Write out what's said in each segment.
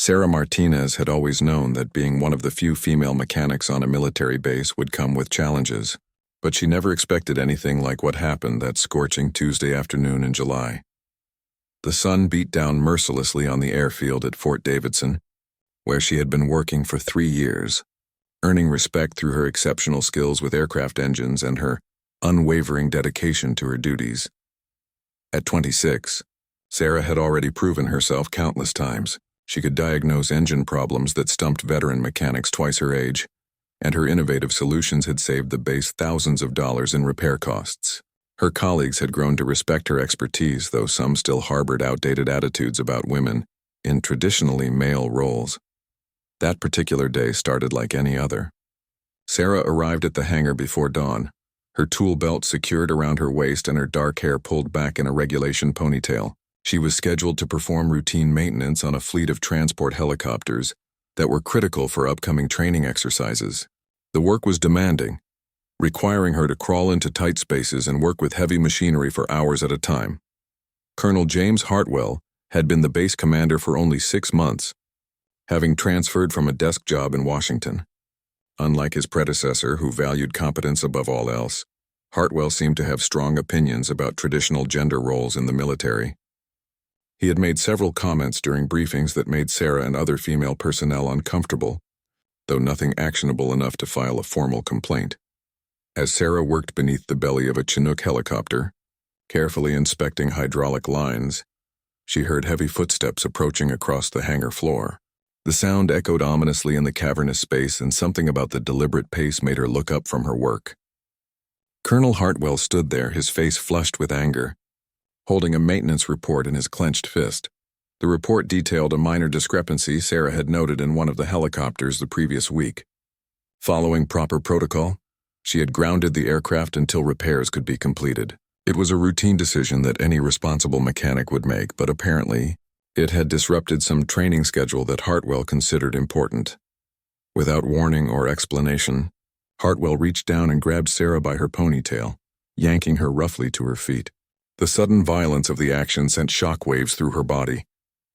Sarah Martinez had always known that being one of the few female mechanics on a military base would come with challenges, but she never expected anything like what happened that scorching Tuesday afternoon in July. The sun beat down mercilessly on the airfield at Fort Davidson, where she had been working for 3 years, earning respect through her exceptional skills with aircraft engines and her unwavering dedication to her duties. At 26, Sarah had already proven herself countless times. She could diagnose engine problems that stumped veteran mechanics twice her age, and her innovative solutions had saved the base thousands of dollars in repair costs. Her colleagues had grown to respect her expertise, though some still harbored outdated attitudes about women in traditionally male roles. That particular day started like any other. Sarah arrived at the hangar before dawn, her tool belt secured around her waist and her dark hair pulled back in a regulation ponytail. She was scheduled to perform routine maintenance on a fleet of transport helicopters that were critical for upcoming training exercises. The work was demanding, requiring her to crawl into tight spaces and work with heavy machinery for hours at a time. Colonel James Hartwell had been the base commander for only 6 months, having transferred from a desk job in Washington. Unlike his predecessor, who valued competence above all else, Hartwell seemed to have strong opinions about traditional gender roles in the military. He had made several comments during briefings that made Sarah and other female personnel uncomfortable, though nothing actionable enough to file a formal complaint. As Sarah worked beneath the belly of a Chinook helicopter, carefully inspecting hydraulic lines, she heard heavy footsteps approaching across the hangar floor. The sound echoed ominously in the cavernous space, and something about the deliberate pace made her look up from her work. Colonel Hartwell stood there, his face flushed with anger, holding a maintenance report in his clenched fist. The report detailed a minor discrepancy Sarah had noted in one of the helicopters the previous week. Following proper protocol, she had grounded the aircraft until repairs could be completed. It was a routine decision that any responsible mechanic would make, but apparently, it had disrupted some training schedule that Hartwell considered important. Without warning or explanation, Hartwell reached down and grabbed Sarah by her ponytail, yanking her roughly to her feet. The sudden violence of the action sent shock waves through her body,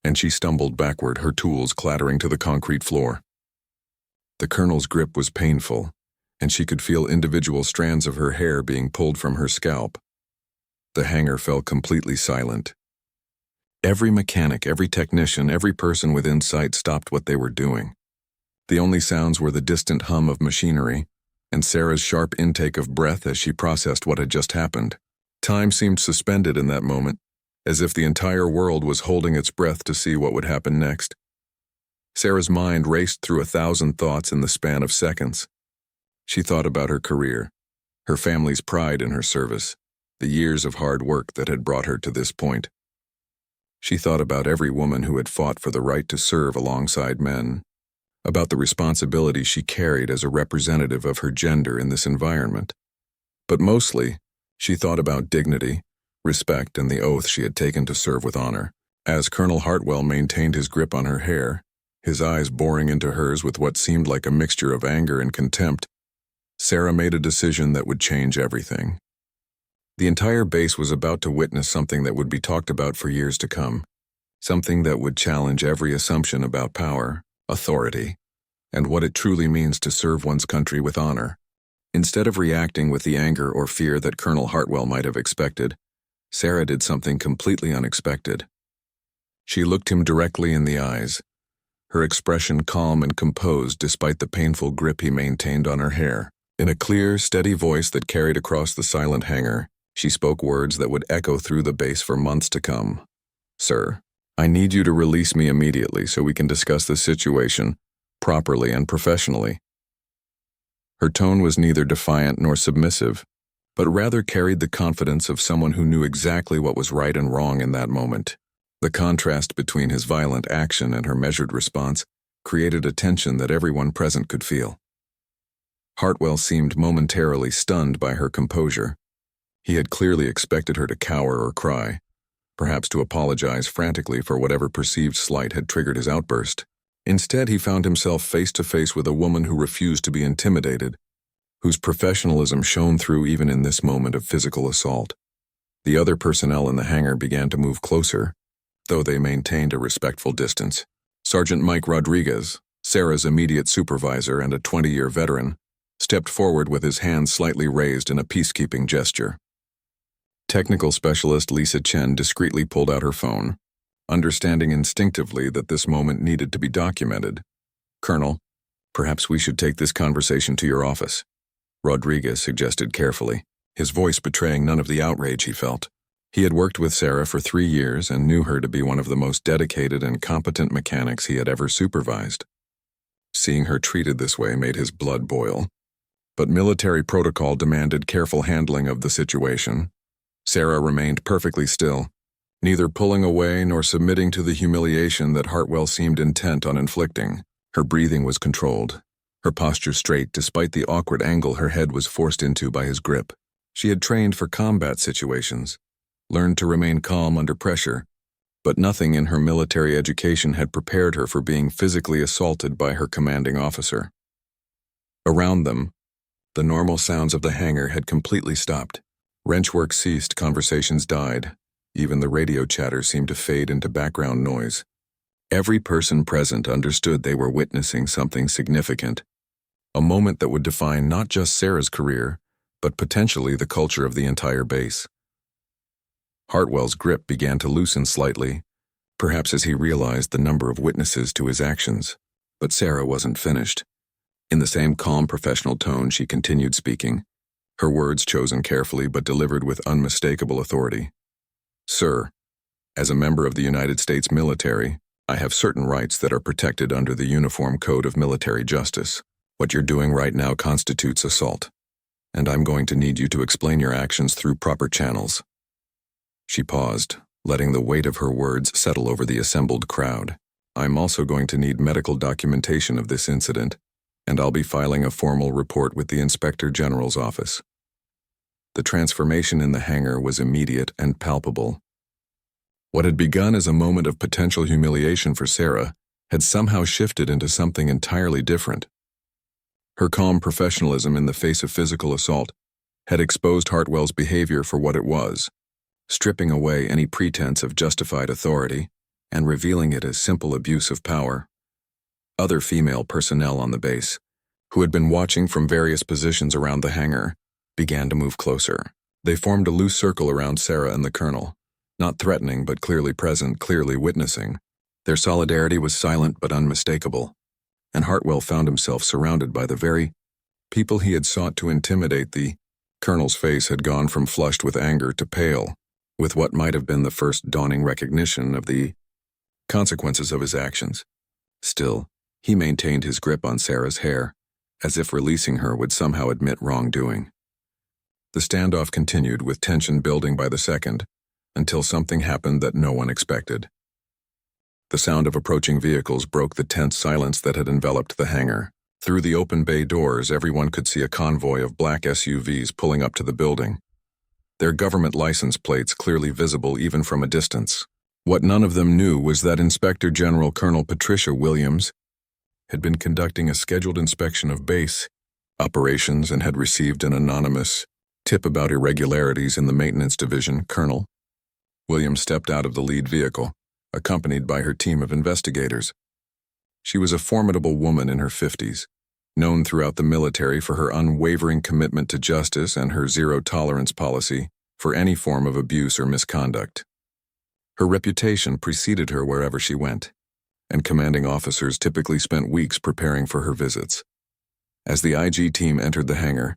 and she stumbled backward, her tools clattering to the concrete floor. The colonel's grip was painful, and she could feel individual strands of her hair being pulled from her scalp. The hangar fell completely silent. Every mechanic, every technician, every person within sight stopped what they were doing. The only sounds were the distant hum of machinery and Sarah's sharp intake of breath as she processed what had just happened. Time seemed suspended in that moment, as if the entire world was holding its breath to see what would happen next. Sarah's mind raced through 1,000 thoughts in the span of seconds. She thought about her career, her family's pride in her service, the years of hard work that had brought her to this point. She thought about every woman who had fought for the right to serve alongside men, about the responsibility she carried as a representative of her gender in this environment. But mostly, she thought about dignity, respect, and the oath she had taken to serve with honor. As Colonel Hartwell maintained his grip on her hair, his eyes boring into hers with what seemed like a mixture of anger and contempt, Sarah made a decision that would change everything. The entire base was about to witness something that would be talked about for years to come, something that would challenge every assumption about power, authority, and what it truly means to serve one's country with honor. Instead of reacting with the anger or fear that Colonel Hartwell might have expected, Sarah did something completely unexpected. She looked him directly in the eyes, her expression calm and composed despite the painful grip he maintained on her hair. In a clear, steady voice that carried across the silent hangar, she spoke words that would echo through the base for months to come. "Sir, I need you to release me immediately so we can discuss this situation properly and professionally." Her tone was neither defiant nor submissive, but rather carried the confidence of someone who knew exactly what was right and wrong in that moment. The contrast between his violent action and her measured response created a tension that everyone present could feel. Hartwell seemed momentarily stunned by her composure. He had clearly expected her to cower or cry, perhaps to apologize frantically for whatever perceived slight had triggered his outburst. Instead, he found himself face to face with a woman who refused to be intimidated, whose professionalism shone through even in this moment of physical assault. The other personnel in the hangar began to move closer, though they maintained a respectful distance. Sergeant Mike Rodriguez, Sarah's immediate supervisor and a 20-year veteran, stepped forward with his hands slightly raised in a peacekeeping gesture. Technical specialist Lisa Chen discreetly pulled out her phone, understanding instinctively that this moment needed to be documented. "Colonel, perhaps we should take this conversation to your office," Rodriguez suggested carefully, his voice betraying none of the outrage he felt. He had worked with Sarah for 3 years and knew her to be one of the most dedicated and competent mechanics he had ever supervised. Seeing her treated this way made his blood boil. But military protocol demanded careful handling of the situation. Sarah remained perfectly still, neither pulling away nor submitting to the humiliation that Hartwell seemed intent on inflicting. Her breathing was controlled, her posture straight despite the awkward angle her head was forced into by his grip. She had trained for combat situations, learned to remain calm under pressure, but nothing in her military education had prepared her for being physically assaulted by her commanding officer. Around them, the normal sounds of the hangar had completely stopped. Wrenchwork ceased, conversations died. Even the radio chatter seemed to fade into background noise. Every person present understood they were witnessing something significant, a moment that would define not just Sarah's career, but potentially the culture of the entire base. Hartwell's grip began to loosen slightly, perhaps as he realized the number of witnesses to his actions. But Sarah wasn't finished. In the same calm professional tone, she continued speaking, her words chosen carefully but delivered with unmistakable authority. "Sir, as a member of the United States military, I have certain rights that are protected under the Uniform Code of Military Justice. What you're doing right now constitutes assault, and I'm going to need you to explain your actions through proper channels." She paused, letting the weight of her words settle over the assembled crowd. "I'm also going to need medical documentation of this incident, and I'll be filing a formal report with the Inspector General's office." The transformation in the hangar was immediate and palpable. What had begun as a moment of potential humiliation for Sarah had somehow shifted into something entirely different. Her calm professionalism in the face of physical assault had exposed Hartwell's behavior for what it was, stripping away any pretense of justified authority and revealing it as simple abuse of power. Other female personnel on the base, who had been watching from various positions around the hangar, began to move closer. They formed a loose circle around Sarah and the colonel, not threatening but clearly present, clearly witnessing. Their solidarity was silent but unmistakable, and Hartwell found himself surrounded by the very people he had sought to intimidate. The colonel's face had gone from flushed with anger to pale, with what might have been the first dawning recognition of the consequences of his actions. Still, he maintained his grip on Sarah's hair, as if releasing her would somehow admit wrongdoing. The standoff continued with tension building by the second, until something happened that no one expected. The sound of approaching vehicles broke the tense silence that had enveloped the hangar. Through the open bay doors, everyone could see a convoy of black SUVs pulling up to the building, their government license plates clearly visible even from a distance. What none of them knew was that Inspector General Colonel Patricia Williams had been conducting a scheduled inspection of base operations and had received an anonymous tip about irregularities in the maintenance division. Colonel Williams stepped out of the lead vehicle, accompanied by her team of investigators. She was a formidable woman in her 50s, known throughout the military for her unwavering commitment to justice and her zero-tolerance policy for any form of abuse or misconduct. Her reputation preceded her wherever she went, and commanding officers typically spent weeks preparing for her visits. As the IG team entered the hangar,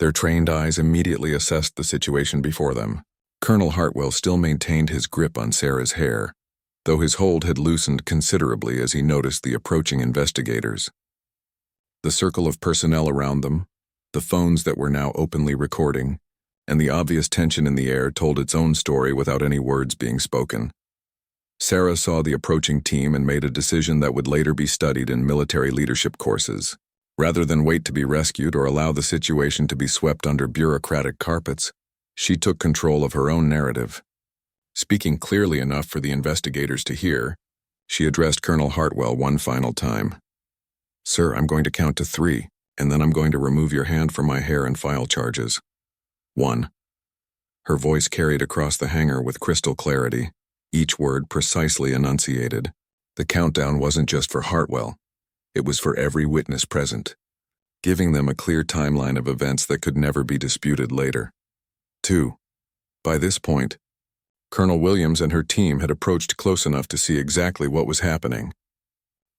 their trained eyes immediately assessed the situation before them. Colonel Hartwell still maintained his grip on Sarah's hair, though his hold had loosened considerably as he noticed the approaching investigators. The circle of personnel around them, the phones that were now openly recording, and the obvious tension in the air told its own story without any words being spoken. Sarah saw the approaching team and made a decision that would later be studied in military leadership courses. Rather than wait to be rescued or allow the situation to be swept under bureaucratic carpets, she took control of her own narrative. Speaking clearly enough for the investigators to hear, she addressed Colonel Hartwell one final time. "Sir, I'm going to count to 3, and then I'm going to remove your hand from my hair and file charges. 1. Her voice carried across the hangar with crystal clarity, each word precisely enunciated. The countdown wasn't just for Hartwell, it was for every witness present, giving them a clear timeline of events that could never be disputed later. 2. By this point, Colonel Williams and her team had approached close enough to see exactly what was happening.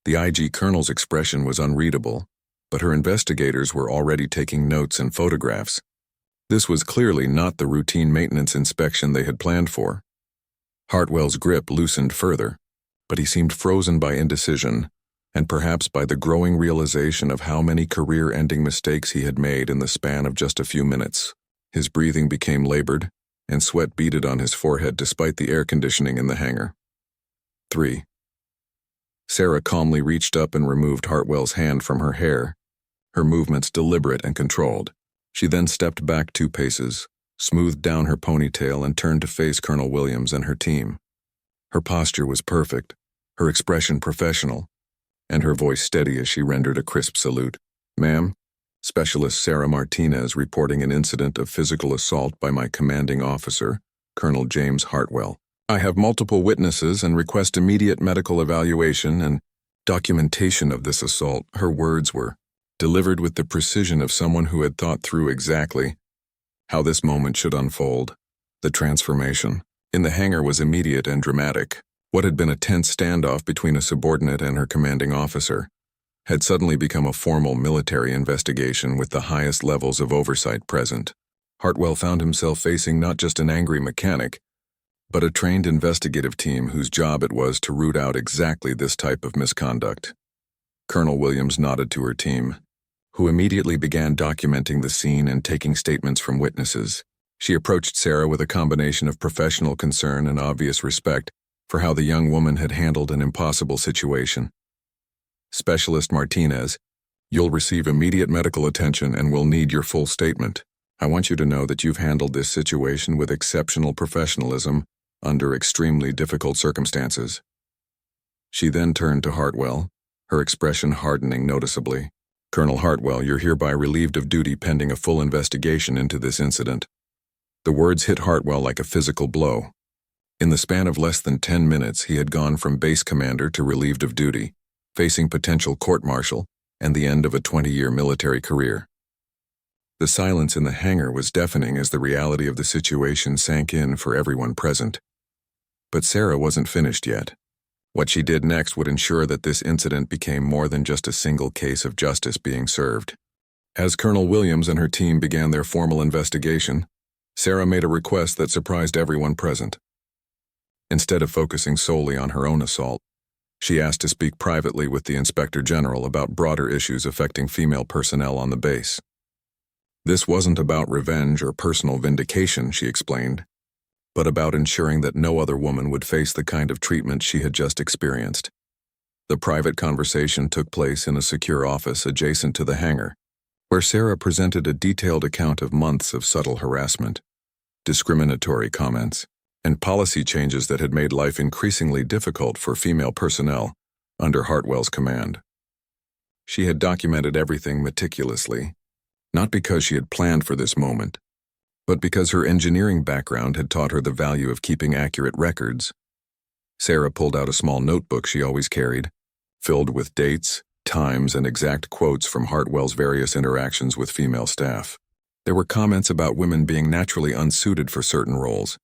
The IG Colonel's expression was unreadable, but her investigators were already taking notes and photographs. This was clearly not the routine maintenance inspection they had planned for. Hartwell's grip loosened further, but he seemed frozen by indecision, and perhaps by the growing realization of how many career-ending mistakes he had made in the span of just a few minutes. His breathing became labored, and sweat beaded on his forehead despite the air conditioning in the hangar. 3. Sarah calmly reached up and removed Hartwell's hand from her hair, her movements deliberate and controlled. She then stepped back 2 paces, smoothed down her ponytail, and turned to face Colonel Williams and her team. Her posture was perfect, her expression professional, and her voice steady as she rendered a crisp salute. "Ma'am, Specialist Sarah Martinez reporting an incident of physical assault by my commanding officer, Colonel James Hartwell. I have multiple witnesses and request immediate medical evaluation and documentation of this assault." Her words were delivered with the precision of someone who had thought through exactly how this moment should unfold. The transformation in the hangar was immediate and dramatic. What had been a tense standoff between a subordinate and her commanding officer had suddenly become a formal military investigation with the highest levels of oversight present. Hartwell found himself facing not just an angry mechanic, but a trained investigative team whose job it was to root out exactly this type of misconduct. Colonel Williams nodded to her team, who immediately began documenting the scene and taking statements from witnesses. She approached Sarah with a combination of professional concern and obvious respect for how the young woman had handled an impossible situation. "Specialist Martinez, you'll receive immediate medical attention and will need your full statement. I want you to know that you've handled this situation with exceptional professionalism under extremely difficult circumstances." She then turned to Hartwell, her expression hardening noticeably. "Colonel Hartwell, you're hereby relieved of duty pending a full investigation into this incident." The words hit Hartwell like a physical blow. In the span of less than 10 minutes, he had gone from base commander to relieved of duty, facing potential court-martial and the end of a 20-year military career. The silence in the hangar was deafening as the reality of the situation sank in for everyone present. But Sarah wasn't finished yet. What she did next would ensure that this incident became more than just a single case of justice being served. As Colonel Williams and her team began their formal investigation, Sarah made a request that surprised everyone present. Instead of focusing solely on her own assault, she asked to speak privately with the Inspector General about broader issues affecting female personnel on the base. This wasn't about revenge or personal vindication, she explained, but about ensuring that no other woman would face the kind of treatment she had just experienced. The private conversation took place in a secure office adjacent to the hangar, where Sarah presented a detailed account of months of subtle harassment, discriminatory comments, and policy changes that had made life increasingly difficult for female personnel under Hartwell's command. She had documented everything meticulously, not because she had planned for this moment, but because her engineering background had taught her the value of keeping accurate records. Sarah pulled out a small notebook she always carried, filled with dates, times, and exact quotes from Hartwell's various interactions with female staff. There were comments about women being naturally unsuited for certain roles,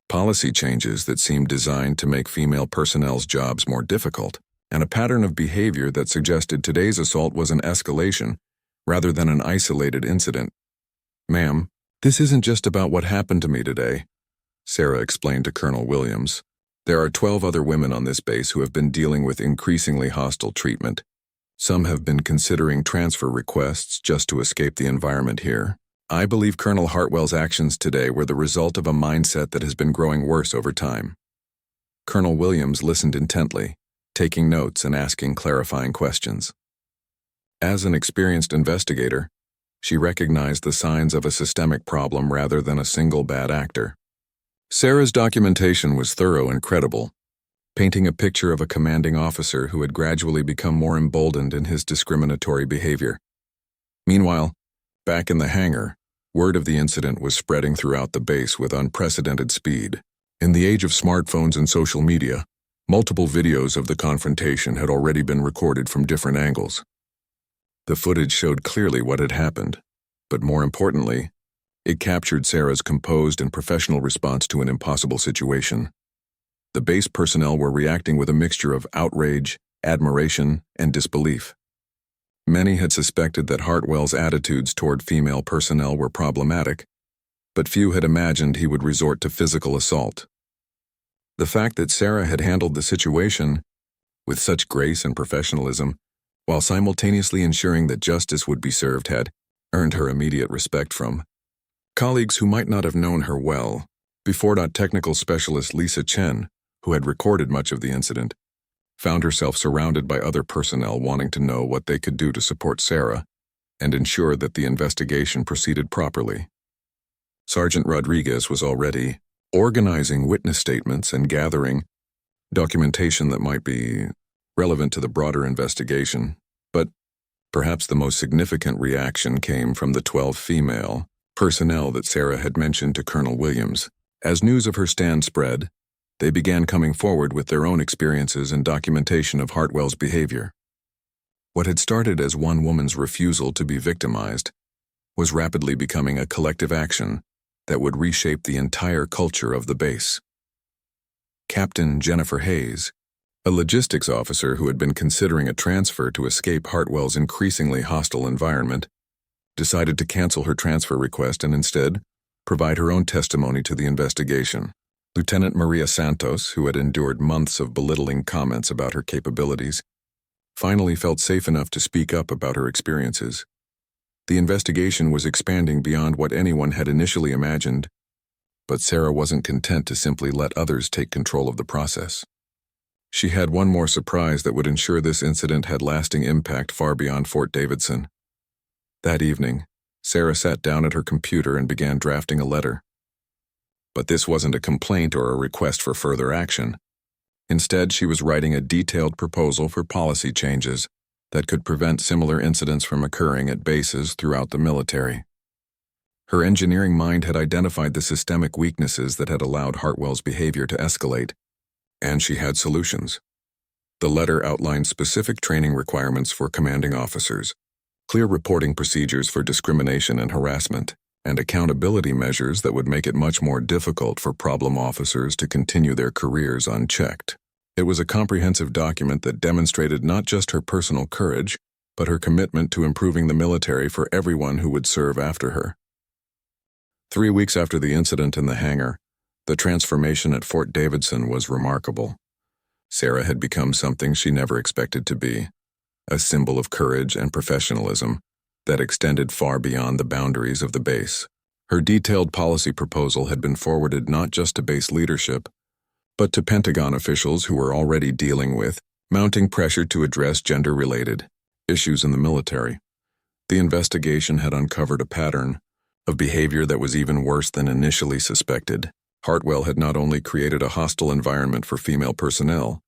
policy changes that seemed designed to make female personnel's jobs more difficult, and a pattern of behavior that suggested today's assault was an escalation rather than an isolated incident. "Ma'am, this isn't just about what happened to me today," Sarah explained to Colonel Williams. "There are 12 other women on this base who have been dealing with increasingly hostile treatment. Some have been considering transfer requests just to escape the environment here. I believe Colonel Hartwell's actions today were the result of a mindset that has been growing worse over time." Colonel Williams listened intently, taking notes and asking clarifying questions. As an experienced investigator, she recognized the signs of a systemic problem rather than a single bad actor. Sarah's documentation was thorough and credible, painting a picture of a commanding officer who had gradually become more emboldened in his discriminatory behavior. Meanwhile, back in the hangar, word of the incident was spreading throughout the base with unprecedented speed. In the age of smartphones and social media, Multiple videos of the confrontation had already been recorded from different angles. The footage showed clearly what had happened, but more importantly, it captured Sarah's composed and professional response to an impossible situation. The base personnel were reacting with a mixture of outrage, admiration, and disbelief. Many had suspected that Hartwell's attitudes toward female personnel were problematic, but few had imagined he would resort to physical assault. The fact that Sarah had handled the situation with such grace and professionalism, while simultaneously ensuring that justice would be served, had earned her immediate respect from colleagues who might not have known her well. Before technical specialist Lisa Chen, who had recorded much of the incident, found herself surrounded by other personnel wanting to know what they could do to support Sarah and ensure that the investigation proceeded properly. Sergeant Rodriguez was already organizing witness statements and gathering documentation that might be relevant to the broader investigation, but perhaps the most significant reaction came from the 12 female personnel that Sarah had mentioned to Colonel Williams. As news of her stand spread, they began coming forward with their own experiences and documentation of Hartwell's behavior. What had started as one woman's refusal to be victimized was rapidly becoming a collective action that would reshape the entire culture of the base. Captain Jennifer Hayes, a logistics officer who had been considering a transfer to escape Hartwell's increasingly hostile environment, decided to cancel her transfer request and instead provide her own testimony to the investigation. Lieutenant Maria Santos, who had endured months of belittling comments about her capabilities, finally felt safe enough to speak up about her experiences. The investigation was expanding beyond what anyone had initially imagined, but Sarah wasn't content to simply let others take control of the process. She had one more surprise that would ensure this incident had lasting impact far beyond Fort Davidson. That evening, Sarah sat down at her computer and began drafting a letter. But this wasn't a complaint or a request for further action. Instead, she was writing a detailed proposal for policy changes that could prevent similar incidents from occurring at bases throughout the military. Her engineering mind had identified the systemic weaknesses that had allowed Hartwell's behavior to escalate, and she had solutions. The letter outlined specific training requirements for commanding officers, clear reporting procedures for discrimination and harassment, and accountability measures that would make it much more difficult for problem officers to continue their careers unchecked. It was a comprehensive document that demonstrated not just her personal courage, but her commitment to improving the military for everyone who would serve after her. 3 weeks after the incident in the hangar, the transformation at Fort Davidson was remarkable. Sarah had become something she never expected to be, a symbol of courage and professionalism that extended far beyond the boundaries of the base. Her detailed policy proposal had been forwarded not just to base leadership, but to Pentagon officials who were already dealing with mounting pressure to address gender-related issues in the military. The investigation had uncovered a pattern of behavior that was even worse than initially suspected. Hartwell had not only created a hostile environment for female personnel,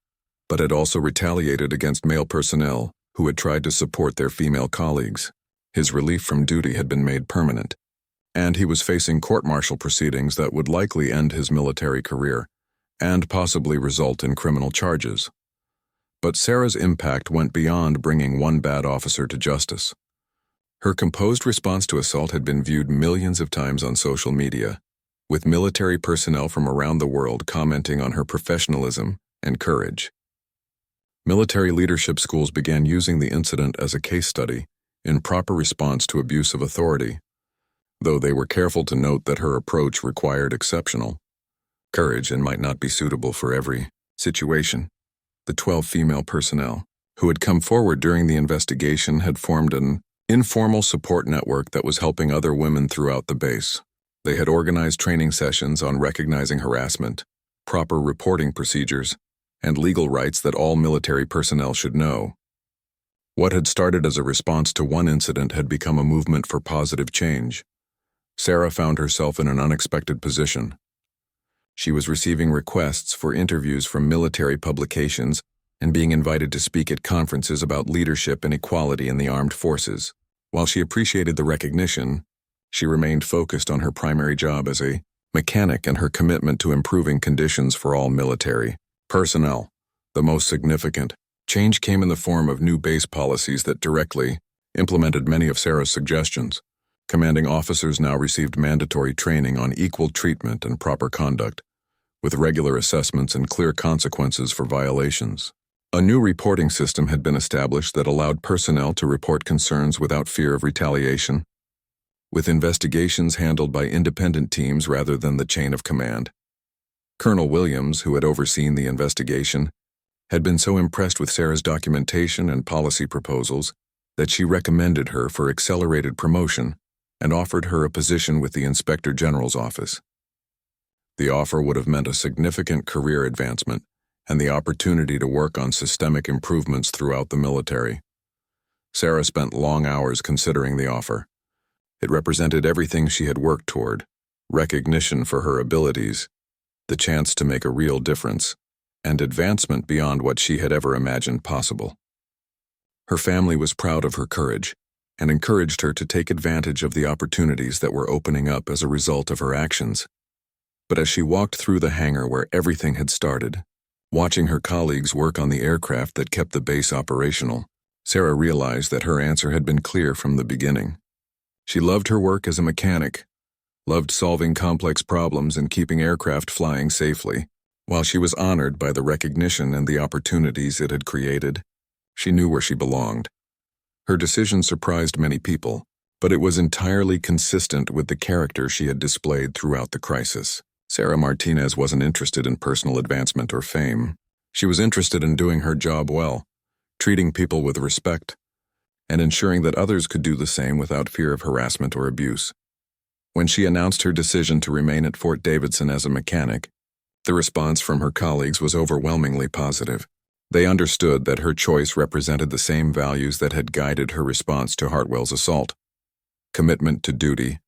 but had also retaliated against male personnel who had tried to support their female colleagues. His relief from duty had been made permanent, and he was facing court-martial proceedings that would likely end his military career and possibly result in criminal charges. But Sarah's impact went beyond bringing one bad officer to justice. Her composed response to assault had been viewed millions of times on social media, with military personnel from around the world commenting on her professionalism and courage. Military leadership schools began using the incident as a case study in proper response to abuse of authority, though they were careful to note that her approach required exceptional courage and might not be suitable for every situation. The 12 female personnel who had come forward during the investigation had formed an informal support network that was helping other women throughout the base. They had organized training sessions on recognizing harassment, proper reporting procedures, and legal rights that all military personnel should know. What had started as a response to one incident had become a movement for positive change. Sarah found herself in an unexpected position. She was receiving requests for interviews from military publications and being invited to speak at conferences about leadership and equality in the armed forces. While she appreciated the recognition, she remained focused on her primary job as a mechanic and her commitment to improving conditions for all military personnel. The most significant change came in the form of new base policies that directly implemented many of Sarah's suggestions. Commanding officers now received mandatory training on equal treatment and proper conduct, with regular assessments and clear consequences for violations. A new reporting system had been established that allowed personnel to report concerns without fear of retaliation, with investigations handled by independent teams rather than the chain of command. Colonel Williams, who had overseen the investigation, had been so impressed with Sarah's documentation and policy proposals that she recommended her for accelerated promotion and offered her a position with the Inspector General's office. The offer would have meant a significant career advancement and the opportunity to work on systemic improvements throughout the military. Sarah spent long hours considering the offer. It represented everything she had worked toward: recognition for her abilities, the chance to make a real difference, and advancement beyond what she had ever imagined possible. Her family was proud of her courage and encouraged her to take advantage of the opportunities that were opening up as a result of her actions. But as she walked through the hangar where everything had started, watching her colleagues work on the aircraft that kept the base operational, Sarah realized that her answer had been clear from the beginning. She loved her work as a mechanic, loved solving complex problems and keeping aircraft flying safely. While she was honored by the recognition and the opportunities it had created, she knew where she belonged. Her decision surprised many people, but it was entirely consistent with the character she had displayed throughout the crisis. Sarah Martinez wasn't interested in personal advancement or fame. She was interested in doing her job well, treating people with respect, and ensuring that others could do the same without fear of harassment or abuse. When she announced her decision to remain at Fort Davidson as a mechanic, the response from her colleagues was overwhelmingly positive. They understood that her choice represented the same values that had guided her response to Hartwell's assault: commitment to duty,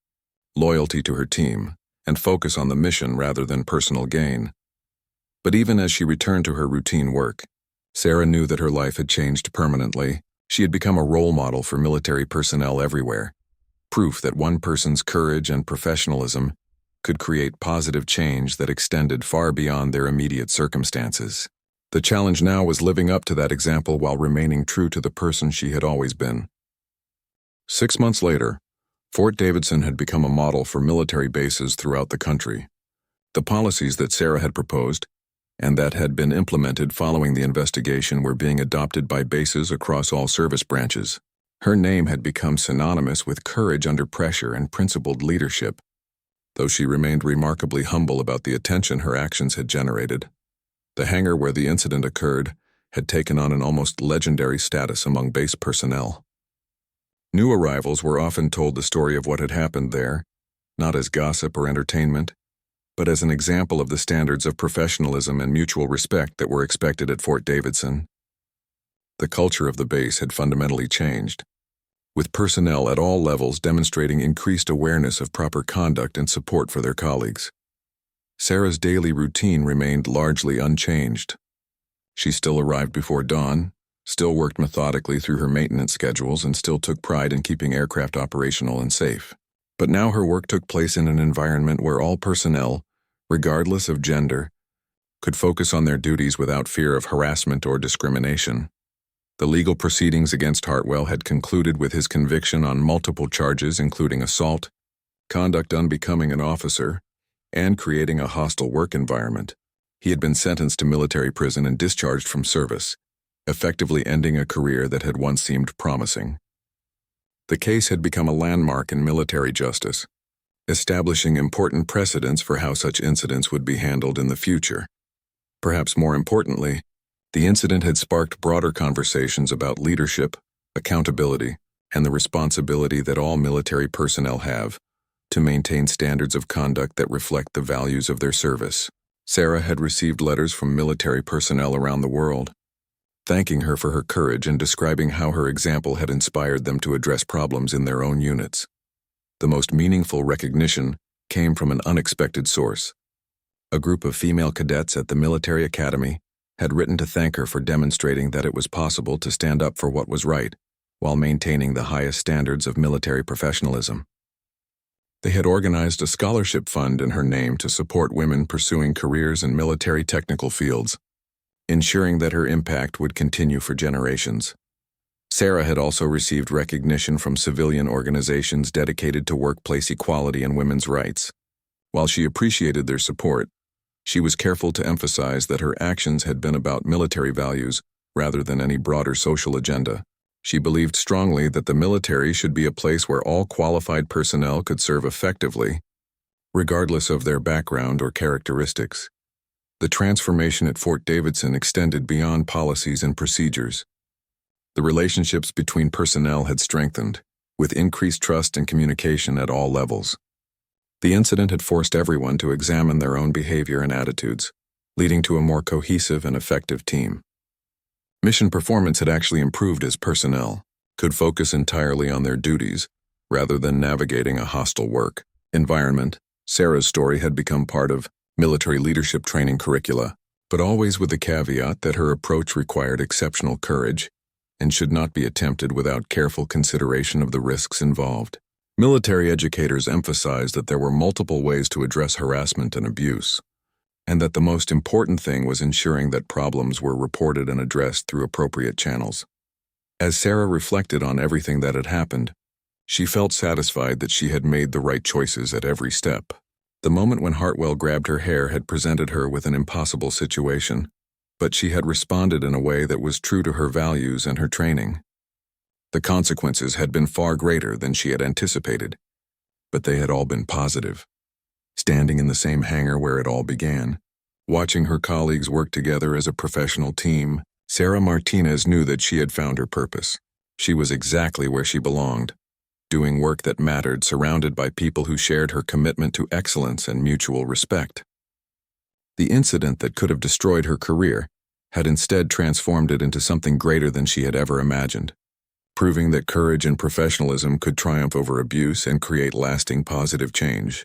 loyalty to her team, and focus on the mission rather than personal gain. But even as she returned to her routine work, Sarah knew that her life had changed permanently. She had become a role model for military personnel everywhere, proof that one person's courage and professionalism could create positive change that extended far beyond their immediate circumstances. The challenge now was living up to that example while remaining true to the person she had always been. 6 months later, Fort Davidson had become a model for military bases throughout the country. The policies that Sarah had proposed and that had been implemented following the investigation were being adopted by bases across all service branches. Her name had become synonymous with courage under pressure and principled leadership, though she remained remarkably humble about the attention her actions had generated. The hangar where the incident occurred had taken on an almost legendary status among base personnel. New arrivals were often told the story of what had happened there, not as gossip or entertainment, but as an example of the standards of professionalism and mutual respect that were expected at Fort Davidson. The culture of the base had fundamentally changed, with personnel at all levels demonstrating increased awareness of proper conduct and support for their colleagues. Sarah's daily routine remained largely unchanged. She still arrived before dawn, still worked methodically through her maintenance schedules, and still took pride in keeping aircraft operational and safe. But now her work took place in an environment where all personnel, regardless of gender, could focus on their duties without fear of harassment or discrimination. The legal proceedings against Hartwell had concluded with his conviction on multiple charges including assault, conduct unbecoming an officer, and creating a hostile work environment. He had been sentenced to military prison and discharged from service, effectively ending a career that had once seemed promising. The case had become a landmark in military justice, establishing important precedents for how such incidents would be handled in the future. Perhaps more importantly, the incident had sparked broader conversations about leadership, accountability, and the responsibility that all military personnel have to maintain standards of conduct that reflect the values of their service. Sarah had received letters from military personnel around the world, thanking her for her courage and describing how her example had inspired them to address problems in their own units. The most meaningful recognition came from an unexpected source. A group of female cadets at the military academy had written to thank her for demonstrating that it was possible to stand up for what was right while maintaining the highest standards of military professionalism. They had organized a scholarship fund in her name to support women pursuing careers in military technical fields. ensuring that her impact would continue for generations. Sarah had also received recognition from civilian organizations dedicated to workplace equality and women's rights. While she appreciated their support, she was careful to emphasize that her actions had been about military values rather than any broader social agenda. She believed strongly that the military should be a place where all qualified personnel could serve effectively, regardless of their background or characteristics. The transformation at Fort Davidson extended beyond policies and procedures. The relationships between personnel had strengthened, with increased trust and communication at all levels. The incident had forced everyone to examine their own behavior and attitudes, leading to a more cohesive and effective team. Mission performance had actually improved as personnel could focus entirely on their duties rather than navigating a hostile work environment. Sarah's story had become part of military leadership training curricula, but always with the caveat that her approach required exceptional courage and should not be attempted without careful consideration of the risks involved. Military educators emphasized that there were multiple ways to address harassment and abuse, and that the most important thing was ensuring that problems were reported and addressed through appropriate channels. As Sarah reflected on everything that had happened, she felt satisfied that she had made the right choices at every step. The moment when Hartwell grabbed her hair had presented her with an impossible situation, but she had responded in a way that was true to her values and her training. The consequences had been far greater than she had anticipated, but they had all been positive. Standing in the same hangar where it all began, watching her colleagues work together as a professional team, Sarah Martinez knew that she had found her purpose. She was exactly where she belonged, doing work that mattered, surrounded by people who shared her commitment to excellence and mutual respect. The incident that could have destroyed her career had instead transformed it into something greater than she had ever imagined, proving that courage and professionalism could triumph over abuse and create lasting positive change.